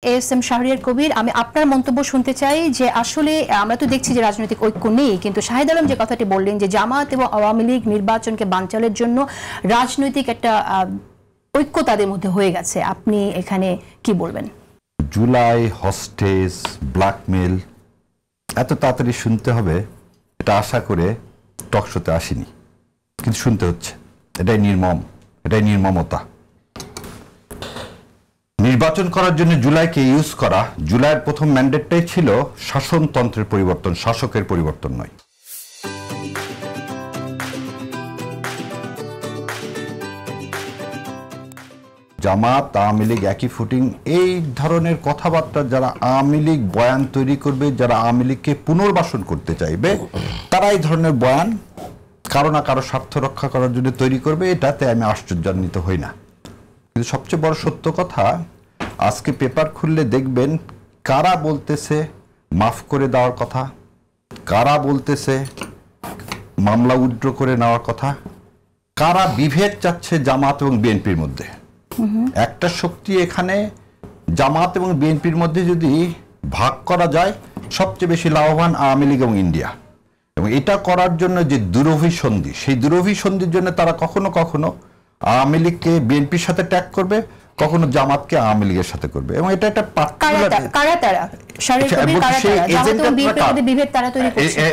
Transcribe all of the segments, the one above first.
ASM Shahriar Kabir, আমি আপনার মন্তব্য শুনতে চাই যে আসলে আমরা তো দেখছি যে রাজনৈতিক ঐক্য নেই, কিন্তু শাহিদ আলম যে কথাটি বললেন যে জামাত এবং আওয়ামী লীগ নির্বাচনকে বানচালের জন্য রাজনৈতিক একটা ঐক্য তাদের মধ্যে হয়ে গেছে, আপনি এখানে কি বলবেন? জুলাই, হস্টেজ, ব্ল্যাকমেল এত তাড়াতাড়ি শুনতে হবে এটা আশা করে টকশোতে আসিনি, কিন্তু শুনতে হচ্ছে। এটাই নির্মম, এটাই নির্মমতা। নির্বাচন করার জন্য জুলাইকে ইউজ করা, জুলাইয়ের প্রথম ম্যান্ডেটটাই ছিল শাসনতন্ত্রের পরিবর্তন, শাসকের পরিবর্তন নয়। জামাত আওয়ামী লীগ একই ফুটিং, এই ধরনের কথাবার্তা যারা আওয়ামী লীগ বয়ান তৈরি করবে, যারা আওয়ামী লীগকে পুনর্বাসন করতে চাইবে, তারা এই ধরনের বয়ান কারো না কারো স্বার্থ রক্ষা করার জন্য তৈরি করবে, এটাতে আমি আশ্চর্যান্বিত হই না। কিন্তু সবচেয়ে বড় সত্য কথা, আজকে পেপার খুললে দেখবেন কারা বলতেছে মাফ করে দেওয়ার কথা, কারা বলতেছে মামলা উইথড্র করে নেওয়ার কথা, কারা বিভেদ চাচ্ছে জামাত এবং বিএনপির মধ্যে। একটা শক্তি এখানে জামাত এবং বিএনপির মধ্যে যদি ভাগ করা যায়, সবচেয়ে বেশি লাভবান আওয়ামী লীগ এবং ইন্ডিয়া। এবং এটা করার জন্য যে দুরভিসন্ধি, সেই দুরভিসন্ধির জন্য তারা কখনো কখনো আওয়ামী লীগকে বিএনপির সাথে ট্যাগ করবে, কখনো জামাতকে আওয়ামী লীগের সাথে করবে। এবং এটা একটা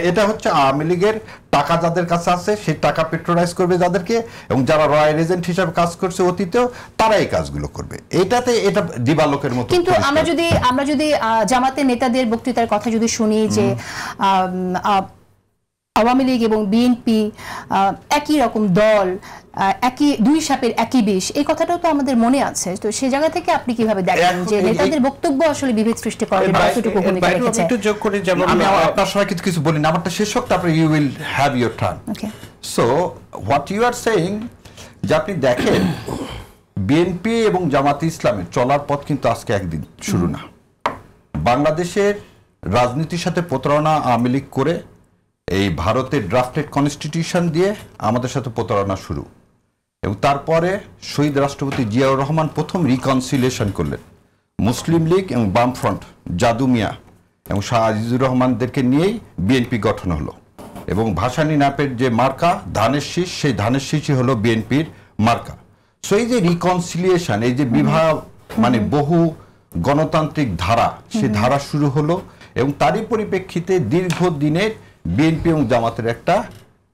এটা হচ্ছে আওয়ামী লীগের টাকা যাদের কাছে আছে, সেই টাকা পেট্রোলাইজ করবে যাদেরকে, এবং যারা রয়্যাল এজেন্ট হিসাবে কাজ করছে অতীতেও, তারা এই কাজগুলো করবে। এটাতে এটা দিবালোকের মতো। কিন্তু আমরা যদি জামাতের নেতাদের বক্তৃতার কথা যদি শুনি যে আওয়ামী লীগ এবং বিএনপি একই রকম দল, একই দুই সাপের একই বিষ, এই কথাটাও তো আমাদের মনে আছে। তো সেই জায়গা থেকে আপনি কিভাবে দেখেন যে নেতাদের বক্তব্য আসলে বিভেদ সৃষ্টি করে কতটুকু ভূমিকা রেখেছে? একটু যোগ করে, যেমন আমি আপনার সবাই কিছু বলি না, আমারটা শেষ হোক, তারপরে you will have your turn. So what you are saying, যে আপনি দেখেন বিএনপি এবং জামাতে ইসলামের চলার পথ কিন্তু আজকে একদিন শুরু না। বাংলাদেশের রাজনীতির সাথে প্রতারণা আওয়ামী লীগ করে এই ভারতের ড্রাফটেড কনস্টিটিউশন দিয়ে আমাদের সাথে প্রতারণা শুরু, এবং তারপরে শহীদ রাষ্ট্রপতি জিয়াউর রহমান প্রথম রিকনসিলিয়েশন করলেন। মুসলিম লীগ এবং বামফ্রন্ট, জাদু মিয়া এবং শাহ আজিজুর রহমানদেরকে নিয়েই বিএনপি গঠন হলো, এবং ভাসানী ন্যাপের যে মার্কা ধানের শীষ, সেই ধানের শীষই হলো বিএনপির মার্কা। সো এই যে রিকনসিলিয়েশন, এই যে বিবাহ, মানে বহু গণতান্ত্রিক ধারা, সে ধারা শুরু হলো, এবং তারই পরিপ্রেক্ষিতে দীর্ঘদিনের বিএনপি এবং জামাতের একটা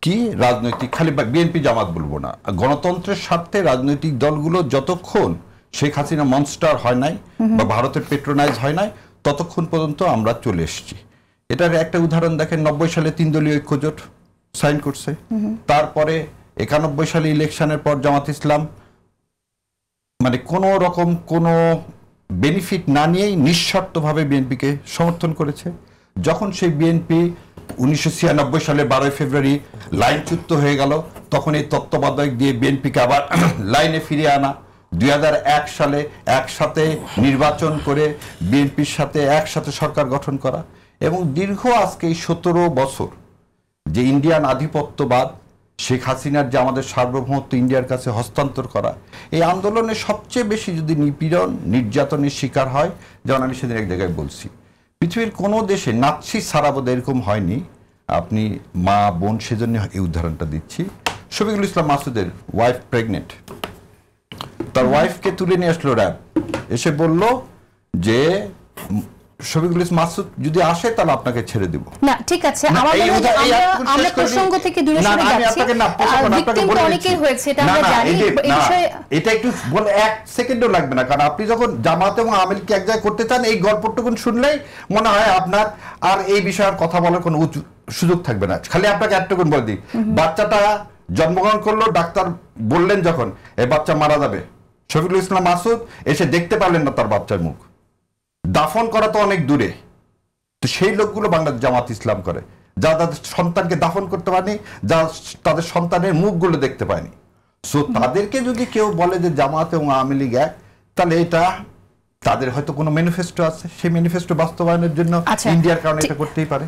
কি রাজনৈতিক, খালি বিএনপি জামাত বলবো না, গণতন্ত্রের স্বার্থে রাজনৈতিক দলগুলো যতক্ষণ শেখ হাসিনা মনস্টার হয় নাই বা ভারতের পেট্রোনাইজ হয় নাই, ততক্ষণ পর্যন্ত আমরা চলে এসেছি। এটার একটা উদাহরণ দেখেন, 90 সালে 3 দলীয় ঐক্যজোট সাইন করছে, তারপরে 91 সালে ইলেকশনের পর জামাত ইসলাম মানে কোনো রকম কোনো বেনিফিট না নিয়েই নিঃশর্তভাবে বিএনপিকে সমর্থন করেছে। যখন সেই বিএনপি 1996 সালের 12 ফেব্রুয়ারি লাইনচ্যুত হয়ে গেল, তখন এই তত্ত্বাবধায়ক দিয়ে বিএনপিকে আবার লাইনে ফিরিয়ে আনা, 2001 সালে একসাথে নির্বাচন করে বিএনপির সাথে একসাথে সরকার গঠন করা, এবং দীর্ঘ আজকে এই 17 বছর যে ইন্ডিয়ান আধিপত্যবাদ, শেখ হাসিনার যে আমাদের সার্বভৌমত্ব ইন্ডিয়ার কাছে হস্তান্তর করা, এই আন্দোলনে সবচেয়ে বেশি যদি নিপীড়ন নির্যাতনের শিকার হয়, যেমন আমি সেদিন এক জায়গায় বলছি, পৃথিবীর কোনো দেশে নাৎসি ছাড়া বোধ এরকম হয়নি। আপনি মা বোন, সেজন্য এই উদাহরণটা দিচ্ছি। শফিকুল ইসলাম মাসুদের ওয়াইফ প্রেগনেন্ট, তার ওয়াইফকে তুলে নিয়ে আসলো র্যাব, এসে বলল যে শফিকুল ইসলাম মাসুদ যদি আসে তাহলে আপনাকে ছেড়ে দেব। না ঠিক আছে, আমরা প্রসঙ্গ থেকে দূরে সরে যাচ্ছি। ভিকটিম তো অনেকেই হয়েছে, এটা আমরা জানি। এই বিষয়ে এটা একটু বলে 1 সেকেন্ডও লাগবে না, কারণ আপনি যখন জামাত এবং আওয়ামী লীগকে এক জায়গায় করতে চান, এই গল্পটুকু শুনলেই মনে হয় আপনার আর এই বিষয়ে কথা বলার কোনো সুযোগ থাকবে না। খালি আপনাকে একটুকুন বলে দিই, বাচ্চাটা জন্মগ্রহণ করলো, ডাক্তার বললেন যখন এই বাচ্চা মারা যাবে, শফিকুল ইসলাম মাসুদ এসে দেখতে পারলেন না তার বাচ্চার মুখ, দাফন করা তো অনেক দূরে। তো সেই লোকগুলো বাংলাদেশ জামাত ইসলাম করে, যা তাদের সন্তানকে দাফন করতে পারেনি, যা তাদের সন্তানের মুখগুলো দেখতে পায়নি। সো তাদেরকে যদি কেউ বলে যে জামাত এবং আওয়ামী লীগ এক, তাহলে এটা তাদের হয়তো কোনো ম্যানিফেস্টো আছে, সেই ম্যানিফেস্টো বাস্তবায়নের জন্য ইন্ডিয়ার কারণে এটা করতেই পারে।